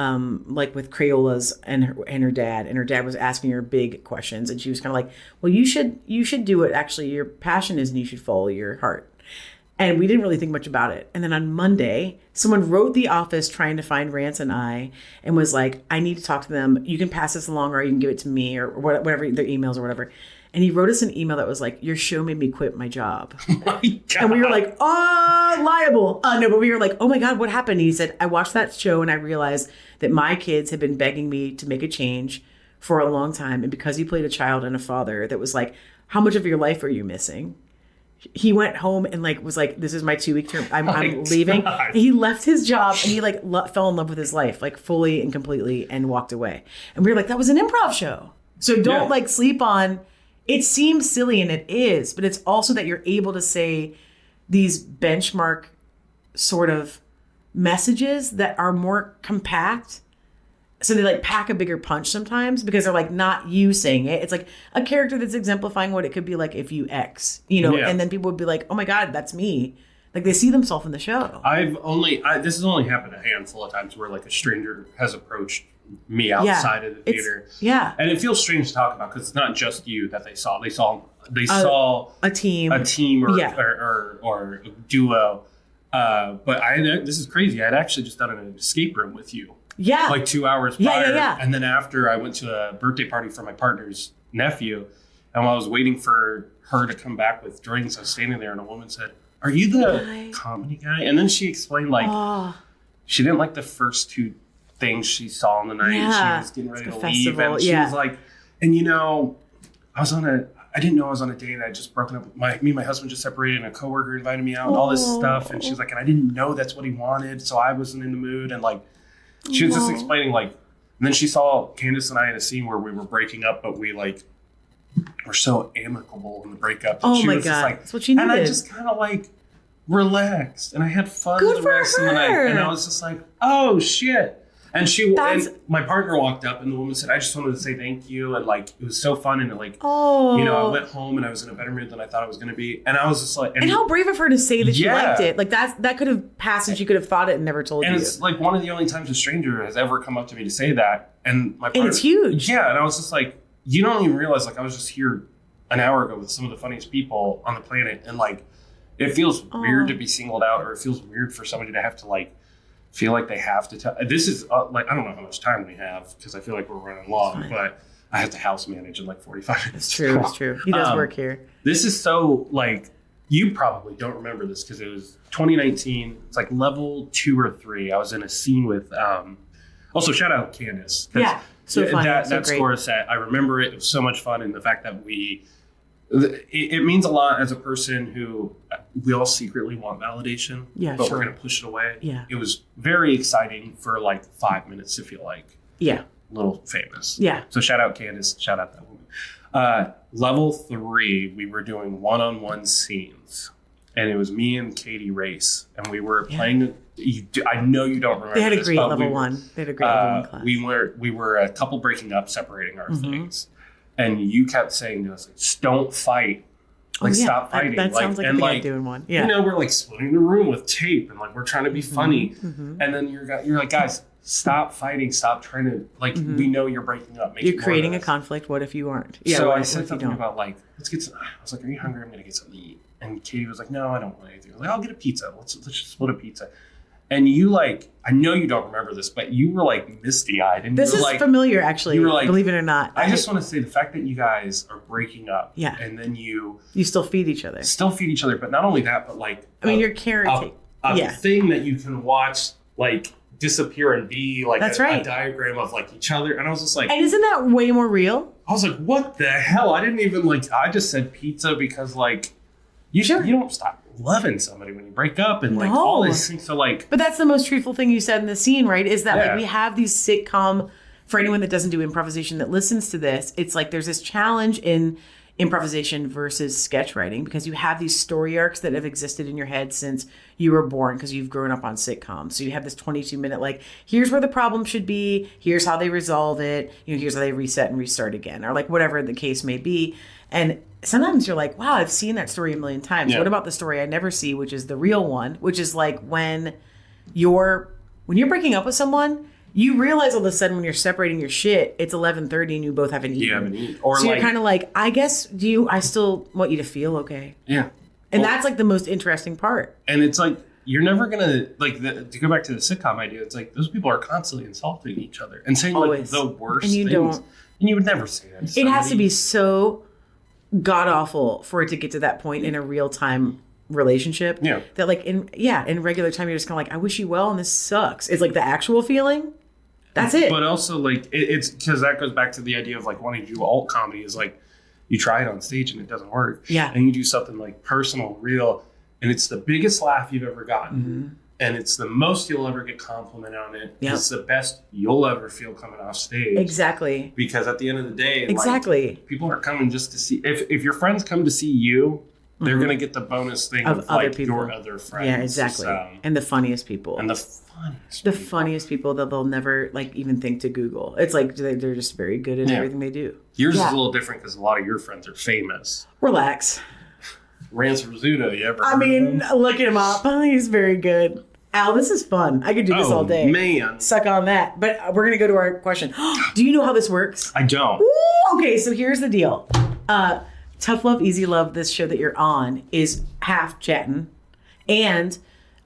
like, with Crayolas and her dad. And her dad was asking her big questions. And she was kind of like, well, you should do it. Actually, your passion is and you should follow your heart. And we didn't really think much about it. And then on Monday, someone wrote the office trying to find Rance and I and was like, I need to talk to them. You can pass this along or you can give it to me or whatever, their emails or whatever. And he wrote us an email that was like, your show made me quit my job. Oh my God. And we were like, oh, liable. No, but we were like, oh my God, what happened? And he said, I watched that show and I realized that my kids had been begging me to make a change for a long time. And because he played a child and a father that was like, how much of your life are you missing? He went home and like was like, this is my 2-week term. I'm leaving. And he left his job and he like fell in love with his life, like fully and completely, and walked away. And we were like, that was an improv show. So don't like sleep on. It seems silly and it is, but it's also that you're able to say these benchmark sort of messages that are more compact. So they like pack a bigger punch sometimes because they're like not you saying it. It's like a character that's exemplifying what it could be like if you X, and then people would be like, oh my God, that's me. Like they see themselves in the show. This has only happened a handful of times where like a stranger has approached me outside of the theater. And it feels strange to talk about because it's not just you that they saw. They saw a team or a duo. But this is crazy. I had actually just done an escape room with you. Yeah. Like 2 hours prior. Yeah. And then after I went to a birthday party for my partner's nephew. And while I was waiting for her to come back with drinks, I was standing there and a woman said, are you the comedy guy? And then she explained like she didn't like the first 2 things she saw on the night. Yeah. She was getting ready to festival. leave. And she was like, and I didn't know I was on a date. I just broken up. Me and my husband just separated and a coworker invited me out and all this stuff. And she's like, and I didn't know that's what he wanted. So I wasn't in the mood. And like, she was just explaining like, and then she saw Candace and I in a scene where we were breaking up, but we like were so amicable in the breakup. And she was God. Just like, that's what she needed. And I just kind of like relaxed and I had fun the rest of the night. And I was just like, oh shit. And and my partner walked up and the woman said, I just wanted to say thank you. And like, it was so fun. And like, I went home and I was in a better mood than I thought I was going to be. And I was just like, and how brave of her to say that she liked it. Like that could have passed and she could have thought it and never told you. And it's like one of the only times a stranger has ever come up to me to say that. And my partner, and it's huge. Yeah. And I was just like, you don't even realize like I was just here an hour ago with some of the funniest people on the planet. And like, it feels weird to be singled out or it feels weird for somebody to have to like, feel like they have to tell. This is like, I don't know how much time we have because I feel like we're running long, but I have to house manage in like 45 minutes. It's true. He does work here. This is so like, you probably don't remember this because it was 2019. It's like level 2 or 3. I was in a scene with, also shout out Candace. Yeah. So fun. That score set, I remember it. It was so much fun. And the fact that it means a lot as a person who we all secretly want validation, but we're going to push it away. Yeah. It was very exciting for like 5 minutes to feel like little famous. Yeah. So shout out Candace. Shout out that woman. Level 3, we were doing one-on-one scenes. And it was me and Katie Race. And we were playing... I know you don't remember. They had a this, great level 1. They had a great level 1 class. We were a couple breaking up, separating our things. And you kept saying to us, like, don't fight. Like, stop fighting. That sounds like a thing I'm doing one. Yeah. You know, we're like splitting the room with tape and like we're trying to be funny. And then you're like, guys, stop fighting. Stop trying to, like, we know you're breaking up. You're creating a conflict. What if you aren't? Yeah, so I said something about like, let's get some, I was like, are you hungry? I'm going to get something to eat. And Katie was like, no, I don't want anything. I was like, I'll get a pizza. Let's just split a pizza. And you like, I know you don't remember this, but you were like misty-eyed. And this is like, familiar, actually. You were like, believe it or not. I just want to say the fact that you guys are breaking up. Yeah. And then you still feed each other. But not only that, but like, you're caretaking. A thing that you can watch like disappear and be like a diagram of like each other. And I was just like, and isn't that way more real? I was like, what the hell? I didn't even like, I just said pizza because like, you don't stop loving somebody when you break up and like all these things. So like, but that's the most truthful thing you said in the scene, right? Is that like we have these sitcom, for anyone that doesn't do improvisation that listens to this, it's like there's this challenge in improvisation versus sketch writing because you have these story arcs that have existed in your head since you were born because you've grown up on sitcoms. So you have this 22-minute like, here's where the problem should be, here's how they resolve it, here's how they reset and restart again, or like whatever the case may be. And sometimes you're like, wow, I've seen that story a million times. Yeah. What about the story I never see, which is the real one, which is like when you're breaking up with someone, you realize all of a sudden when you're separating your shit, it's 11:30 and you both haven't eaten. You haven't eaten. Or so you're kind of like, I guess, I still want you to feel okay. Yeah. And that's like the most interesting part. And it's like, you're never going to, like, to go back to the sitcom idea, it's like those people are constantly insulting each other and saying like the worst things. And you would never say that to somebody. It has to be so god awful for it to get to that point in a real time relationship. Yeah. That like in regular time you're just kind of like, I wish you well and this sucks. It's like the actual feeling. That's it. But also like it's because that goes back to the idea of like wanting to do alt comedy is like you try it on stage and it doesn't work. Yeah. And you do something like personal, real, and it's the biggest laugh you've ever gotten. And it's the most you'll ever get complimented on it. Yep. It's the best you'll ever feel coming off stage. Exactly. Because at the end of the day, exactly, like, people are coming just to see. If your friends come to see you, they're going to get the bonus thing of other like people. Your other friends. Yeah, exactly. And the funniest people. And the funniest people that they'll never like even think to Google. It's like they're just very good at everything they do. Yours is a little different because a lot of your friends are famous. Relax. Rance Rizzuto, you ever? I mean, look him up. He's very good. Al, this is fun. I could do this all day. Man. Suck on that. But we're going to go to our question. Do you know how this works? I don't. Ooh, okay, so here's the deal. Tough Love, Easy Love, this show that you're on is half chatting. And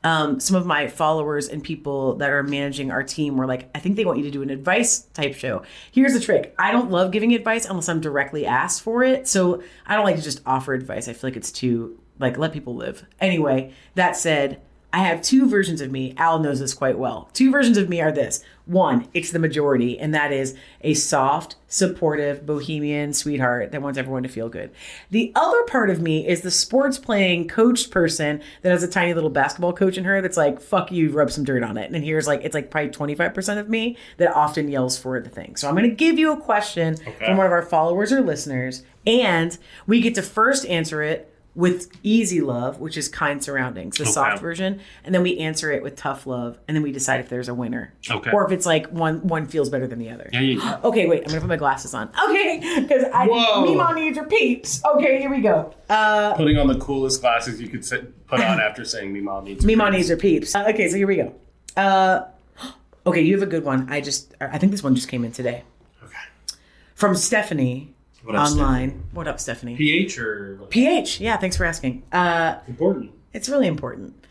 some of my followers and people that are managing our team were like, I think they want you to do an advice type show. Here's the trick. I don't love giving advice unless I'm directly asked for it. So I don't like to just offer advice. I feel like it's too, like, let people live. Anyway, that said, I have two versions of me. Al knows this quite well. Two versions of me are this. One, it's the majority, and that is a soft, supportive, bohemian sweetheart that wants everyone to feel good. The other part of me is the sports playing coached person that has a tiny little basketball coach in her that's like, fuck you, rub some dirt on it. And here's like, it's like probably 25% of me that often yells for the thing. So I'm going to give you a question from one of our followers or listeners, and we get to first answer it with Easy Love, which is kind surroundings, the soft version. And then we answer it with Tough Love. And then we decide if there's a winner. Okay. Or if it's like one feels better than the other. Yeah. Okay, wait. I'm going to put my glasses on. Okay. Because Mima needs her peeps. Okay, here we go. Putting on the coolest glasses you could put on after saying Mima needs her Mima needs her peeps. Okay, so here we go. Okay, you have a good one. I think this one just came in today. Okay. From Stephanie. What up, online. Stephanie? What up, Stephanie? PH or? PH. Yeah, thanks for asking. Important. It's really important.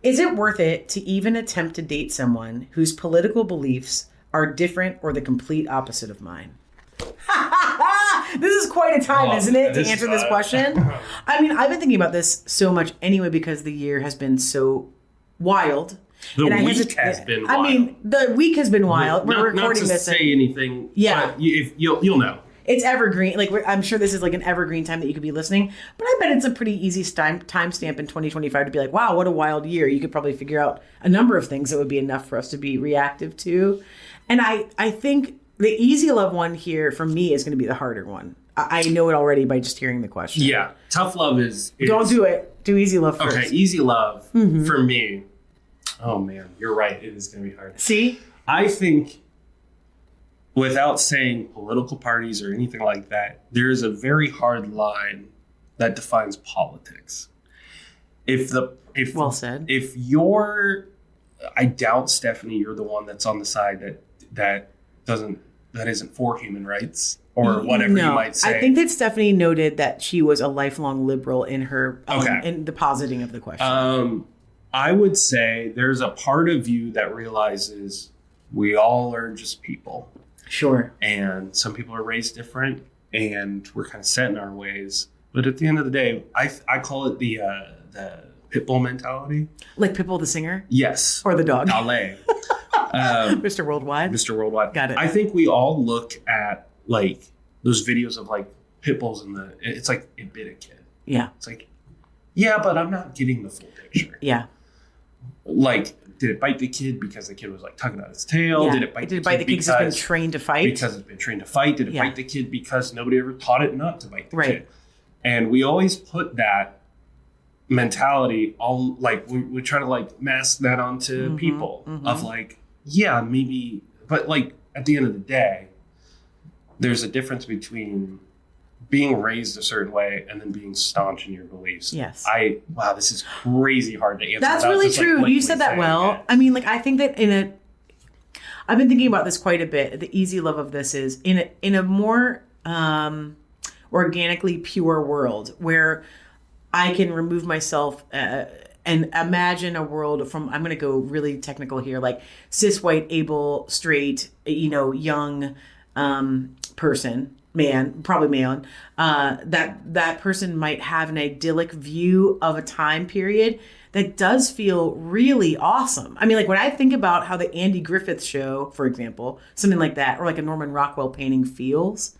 Is it worth it to even attempt to date someone whose political beliefs are different or the complete opposite of mine? This is quite a time, isn't it, to answer this question? I mean, I've been thinking about this so much anyway because the year has been so wild. The week has been wild. I mean, the week has been wild. We're recording this. Not to say anything. Yeah. But you'll know. It's evergreen. Like, I'm sure this is like an evergreen time that you could be listening. But I bet it's a pretty easy timestamp in 2025 to be like, wow, what a wild year. You could probably figure out a number of things that would be enough for us to be reactive to. And I think The easy love one here for me is going to be the harder one. I know it already by just hearing the question. Yeah. Tough love is Don't do it. Do easy love first. Okay, easy love for me. Oh, man. You're right. It is going to be hard. See? I think, without saying political parties or anything like that, there is a very hard line that defines politics. Well said. If I doubt, Stephanie, you're the one that's on the side that isn't for human rights or whatever you might say. I think that Stephanie noted that she was a lifelong liberal in her in the positing of the question. I would say there's a part of you that realizes we all are just people. Sure. And some people are raised different, and we're kind of set in our ways. But at the end of the day, I call it the Pitbull mentality. Like Pitbull the singer? Yes. Or the dog? Ballet. Mr. Worldwide? Mr. Worldwide. Got it. I think we all look at like those videos of like Pitbulls it's like it bit a kid. Yeah. It's like, yeah, but I'm not getting the full picture. Yeah. Like, did it bite the kid because the kid was like tugging out its tail? Yeah. Did it bite the kid because it's been trained to fight? Because it's been trained to fight. Did it bite the kid because nobody ever taught it not to bite the kid? And we always put that mentality all like we try to like mask that onto people of like, yeah, maybe, but like at the end of the day, there's a difference between being raised a certain way and then being staunch in your beliefs. Yes. Wow, this is crazy hard to answer. That's really true. You said that well. It. I mean, like, I think that I've been thinking about this quite a bit. The easy love of this is in a more organically pure world where I can remove myself and imagine a world from, I'm going to go really technical here, like cis, white, able, straight, young person, man, probably male, that person might have an idyllic view of a time period that does feel really awesome. I mean, like when I think about how the Andy Griffith Show, for example, something like that, or like a Norman Rockwell painting feels,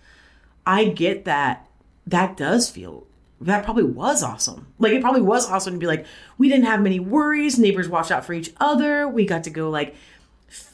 I get that does feel, that probably was awesome. Like it probably was awesome to be like, we didn't have many worries. Neighbors watched out for each other. We got to go like,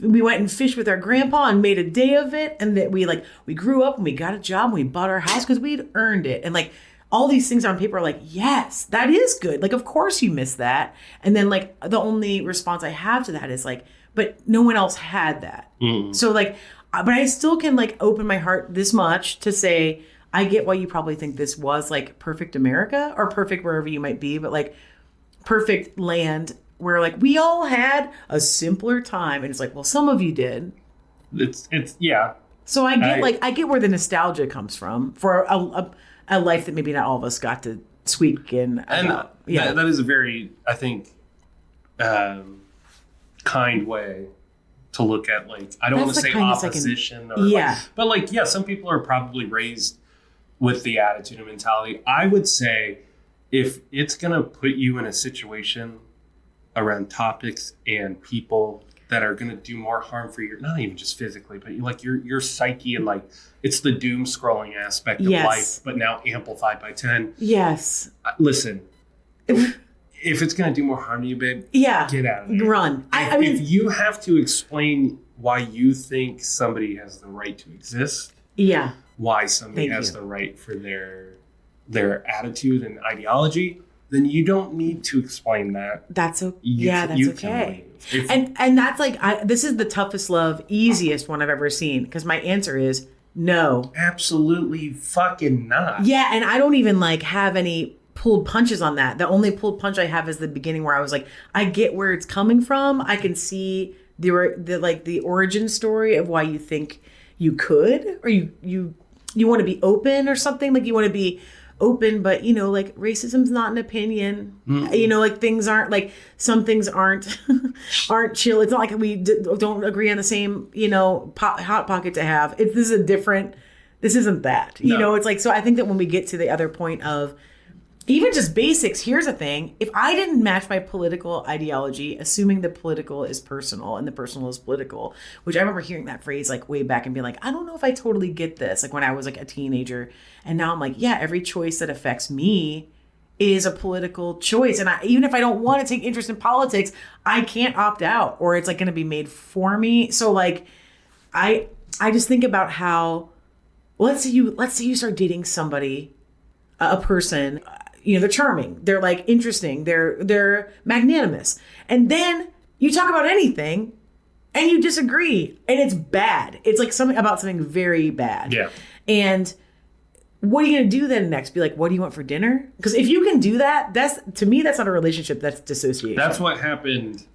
we went and fished with our grandpa and made a day of it. And that we grew up and we got a job and we bought our house because we'd earned it. And like all these things on paper are like, yes, that is good. Like, of course you miss that. And then like the only response I have to that is like, but no one else had that. So like, but I still can like open my heart this much to say, I get why you probably think this was like perfect America or perfect wherever you might be, but like perfect land where like we all had a simpler time. And it's like, well, some of you did. It's yeah. So I get where the nostalgia comes from for a life that maybe not all of us got to squeak in. And that is a very, I think, kind way to look at like, I don't want to say opposition but like, yeah, some people are probably raised with the attitude and mentality. I would say if it's going to put you in a situation around topics and people that are going to do more harm for your, not even just physically, but like your psyche and like, it's the doom scrolling aspect of life, but now amplified by 10. Yes. Listen, if it's going to do more harm to you, babe, get out of there. Run. I mean, if you have to explain why you think somebody has the right to exist, why somebody has the right for their attitude and ideology, then you don't need to explain that. That's okay. That's okay. And that's like, this is the toughest love, easiest one I've ever seen, because my answer is no. Absolutely fucking not. Yeah, and I don't even like have any pulled punches on that. The only pulled punch I have is the beginning where I was like, I get where it's coming from. I can see the origin story of why you think you could, or you want to be open or something, like you want to be open, but like racism's not an opinion. Like things aren't like, some things aren't chill. It's not like we don't agree on the same hot pocket to have. This isn't that. It's like, so I think that when we get to the other point of even just basics, here's the thing. If I didn't match my political ideology, assuming the political is personal and the personal is political, which I remember hearing that phrase like way back and being like, I don't know if I totally get this. Like when I was like a teenager, and now I'm like, yeah, every choice that affects me is a political choice. And even if I don't want to take interest in politics, I can't opt out, or it's like going to be made for me. So like, I just think about how, let's say you start dating somebody, a person, they're charming, they're like interesting, they're magnanimous, and then you talk about anything and you disagree and it's bad. It's like something very bad. Yeah. And what are you going to do then next? Be like, what do you want for dinner? Because if you can do that, to me, that's not a relationship. That's dissociation. That's what happened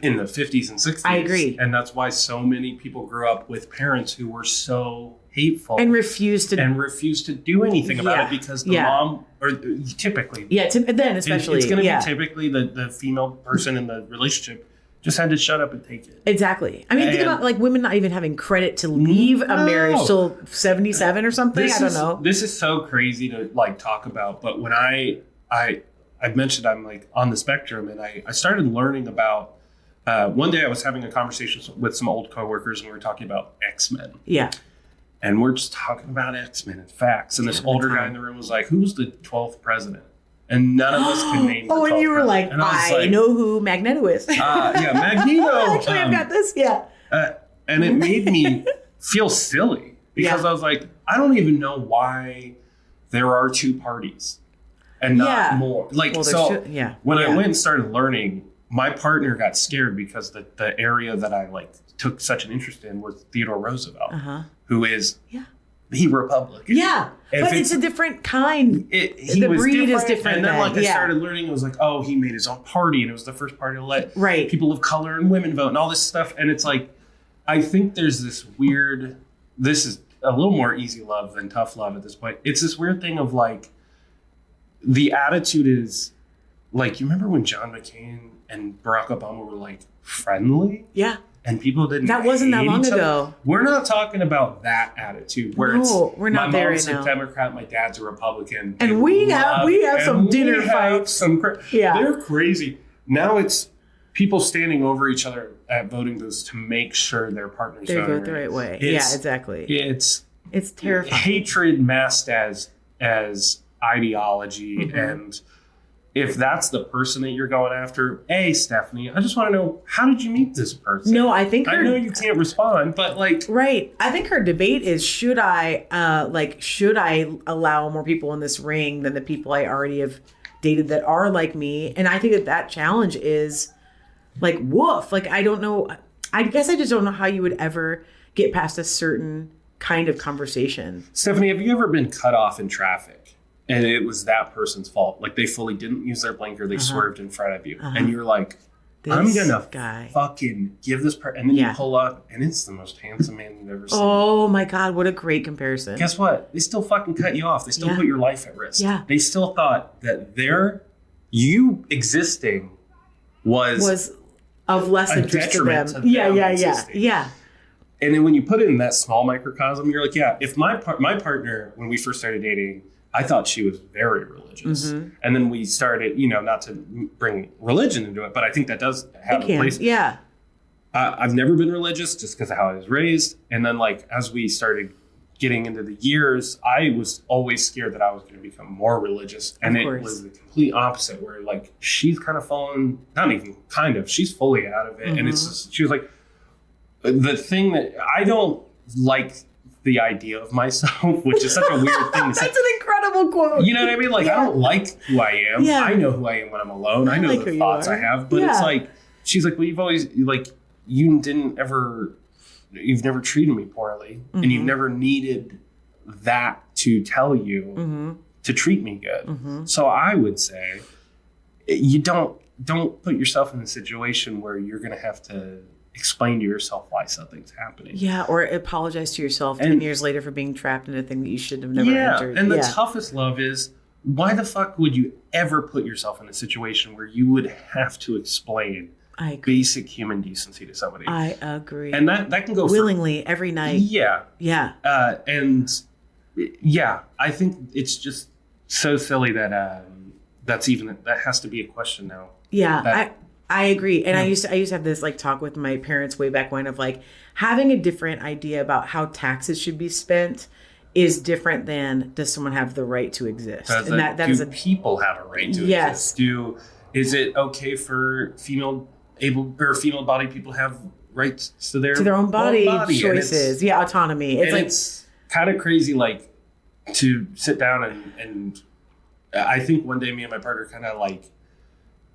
in the 50s and 60s. I agree. And that's why so many people grew up with parents who were so hateful. And refused to do anything about it because the mom, or typically. Yeah, then especially. It's going to be typically the female person in the relationship just had to shut up and take it. Exactly. I mean, think about like women not even having credit to leave a marriage till 77 or something. I don't know. This is so crazy to like talk about. But when I've mentioned I'm like on the spectrum, and I started learning about, one day I was having a conversation with some old coworkers and we were talking about X-Men. Yeah. And we're just talking about X-Men and facts. And this older guy in the room was like, who's the 12th president? And none of us could name the 12th and you were like, and I know who Magneto is. Yeah, Magneto. Actually, I've got this. Yeah. And it made me feel silly because I was like, I don't even know why there are two parties and not more. Like, when I went and started learning, my partner got scared because the area that I like took such an interest in was Theodore Roosevelt, who is the Republican. Yeah, but it's a different kind. The breed is different. And then I started learning, it was like, oh, he made his own party, and it was the first party to let people of color and women vote and all this stuff. And it's like, I think there's this weird, this is a little more easy love than tough love at this point. It's this weird thing of like, the attitude is like, you remember when John McCain and Barack Obama were like friendly? Yeah. And people didn't. That wasn't that long ago. We're not talking about that attitude where we're not there right now. My mom's a Democrat, my dad's a Republican, and we have some dinner fights. They're crazy. Now it's people standing over each other at voting booths to make sure their partners vote the right way. Exactly. It's terrifying. Hatred masked as ideology and. If that's the person that you're going after, Stephanie, I just want to know, how did you meet this person? No, I think I know you can't respond, but like, right. I think her debate is, should I allow more people in this ring than the people I already have dated that are like me? And I think that challenge is like, woof. Like, I don't know. I guess I just don't know how you would ever get past a certain kind of conversation. Stephanie, have you ever been cut off in traffic? And it was that person's fault. Like, they fully didn't use their blinker. They swerved in front of you. And you're like, I'm going to fucking give this person. And then you pull up, and it's the most handsome man you've ever seen. Oh, my God. What a great comparison. Guess what? They still fucking cut you off. They still put your life at risk. Yeah. They still thought that you existing was of less interest to them. Yeah. And then when you put it in that small microcosm, you're like, if my partner, when we first started dating, I thought she was very religious. And then we started, not to bring religion into it, but I think that does have a place. Yeah. I've never been religious just because of how I was raised. And then like, as we started getting into the years, I was always scared that I was going to become more religious. And it was the complete opposite, where like, she's kind of fallen, not even kind of, she's fully out of it. And it's just, she was like, the thing that I don't like the idea of myself, which is such a weird thing to say. That's an incredible quote. You know what I mean? Like, I don't like who I am. Yeah. I know who I am when I'm alone. I know the thoughts I have. But it's like, she's like, well, you've always, like, you've never treated me poorly. And you've never needed that to tell you to treat me good. So I would say, you don't put yourself in a situation where you're going to have to explain to yourself why something's happening. Yeah, or apologize to yourself 10 years later for being trapped in a thing that you should have never entered. And the toughest love is, why the fuck would you ever put yourself in a situation where you would have to explain basic human decency to somebody? I agree. And that can go willingly every night. Yeah. Yeah. I think it's just so silly that that has to be a question now. Yeah. I agree. And I used to have this like talk with my parents way back when of like, having a different idea about how taxes should be spent is different than, does someone have the right to exist? Do people have a right to exist? Is it okay for female bodied people have rights to their own body And choices. Yeah, autonomy. It's kind of crazy, like, to sit down and I think one day me and my partner kind of like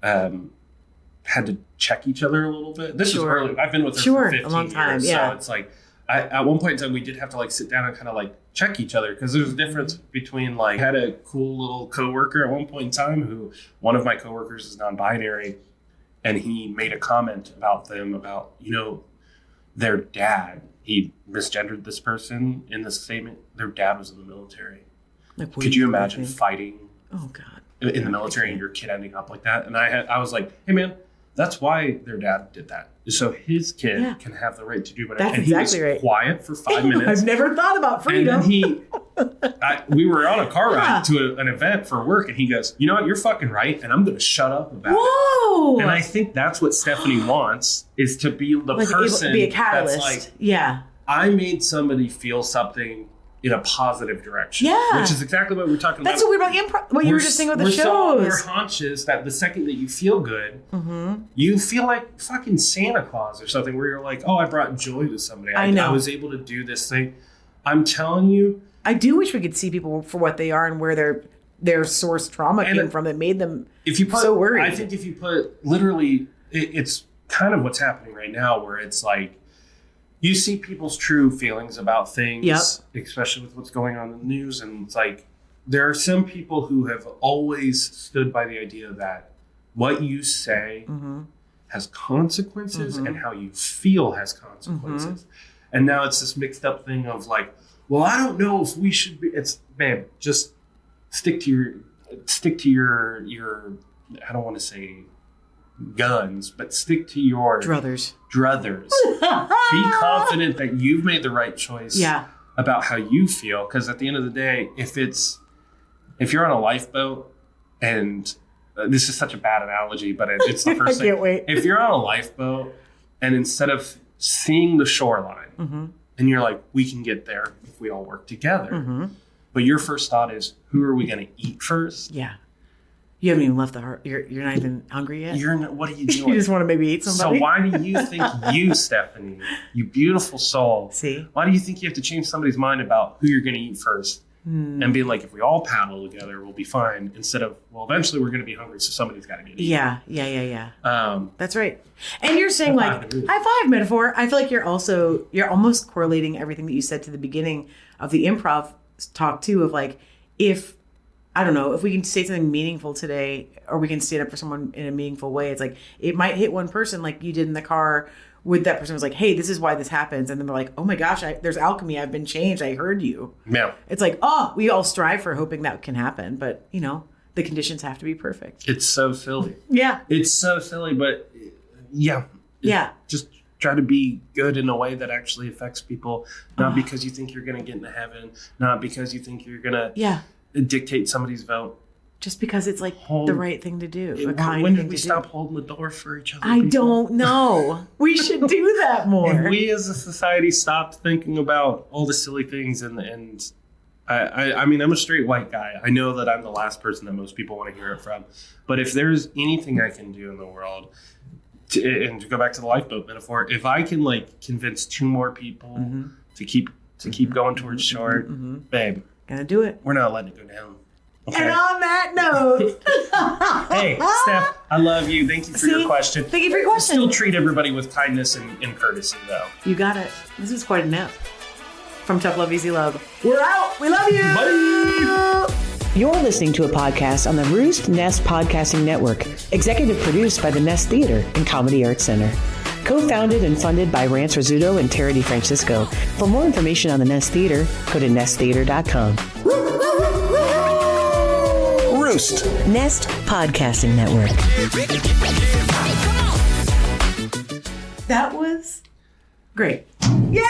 had to check each other a little bit. This was early. I've been with her for 15 a long time, years. yeah. So it's like, at one point in time, we did have to like sit down and kind of like check each other, because there's a difference between, like, I had a cool little coworker at one point in time who, one of my coworkers is non-binary, and he made a comment about them about, you know, their dad. He misgendered this person in this statement. Their dad was in the military. Like, could you imagine fighting in the military and your kid ending up like that? And I was like, hey man, that's why their dad did that. So his kid can have the right to do whatever. That's exactly right. He was quiet for 5 minutes. I've never thought about freedom. And then we were on a car ride to an event for work, and he goes, you know what, you're fucking right, and I'm going to shut up about it. And I think that's what Stephanie wants, is to be the person be a catalyst. That's like, I made somebody feel something in a positive direction. Yeah. Which is exactly what we're talking about. That's what we're about improv. What you were just saying with the shows. We're so on our haunches that the second that you feel good, you feel like fucking Santa Claus or something, where you're like, oh, I brought joy to somebody. I know. I was able to do this thing. I'm telling you. I do wish we could see people for what they are and where their source trauma came from that made them so worried. I think if you put, literally, it's kind of what's happening right now, where it's like, you see people's true feelings about things, especially with what's going on in the news. And it's like, there are some people who have always stood by the idea that what you say has consequences and how you feel has consequences. And now it's this mixed up thing of like, well, I don't know if we should be, it's, babe, just stick to your, I don't want to say guns, but stick to your druthers. Be confident that you've made the right choice about how you feel, because at the end of the day, if you're on a lifeboat, and this is such a bad analogy, but it's the first thing. Wait. If you're on a lifeboat and instead of seeing the shoreline and you're like, we can get there if we all work together, but your first thought is, who are we going to eat first? You haven't even left the heart. You're not even hungry yet? What are you doing? You just want to maybe eat somebody? So why do you think you, Stephanie, you beautiful soul, why do you think you have to change somebody's mind about who you're going to eat first? And being like, if we all paddle together, we'll be fine. Instead of, well, eventually we're going to be hungry, so somebody's got to get eaten. Yeah. That's right. And you're saying like, high five metaphor. I feel like you're almost correlating everything that you said to the beginning of the improv talk too, of like, if we can say something meaningful today, or we can stand up for someone in a meaningful way, it's like, it might hit one person like you did in the car with that person was like, hey, this is why this happens. And then they're like, oh my gosh, there's alchemy. I've been changed. I heard you. Yeah. It's like, we all strive for hoping that can happen. But, the conditions have to be perfect. It's so silly. Yeah. It's so silly, but yeah. Just try to be good in a way that actually affects people. Not because you think you're going to get into heaven. Not because you think you're going to dictate somebody's vote. Just because it's like the right thing to do. When did we stop holding the door for each other? I don't know. We should do that more. If we as a society stopped thinking about all the silly things and I mean, I'm a straight white guy. I know that I'm the last person that most people want to hear it from. But if there's anything I can do in the world, and to go back to the lifeboat metaphor, if I can like convince 2 more people to keep going towards shore, babe, gonna do it. We're not letting it go down. Okay. And on that note, hey, Steph, I love you. Thank you for your question. Thank you for your question. Still treat everybody with kindness and courtesy, though. You got it. This is quite a nap. From Tough Love, Easy Love, we're out. We love you. Bye. You're listening to a podcast on the Roost Nest Podcasting Network, executive produced by the Nest Theater and Comedy Arts Center. Co-founded and funded by Rance Rizzuto and Tara DeFrancisco. For more information on the Nest Theater, go to nesttheater.com. Roost Nest Podcasting Network. That was great. Yay!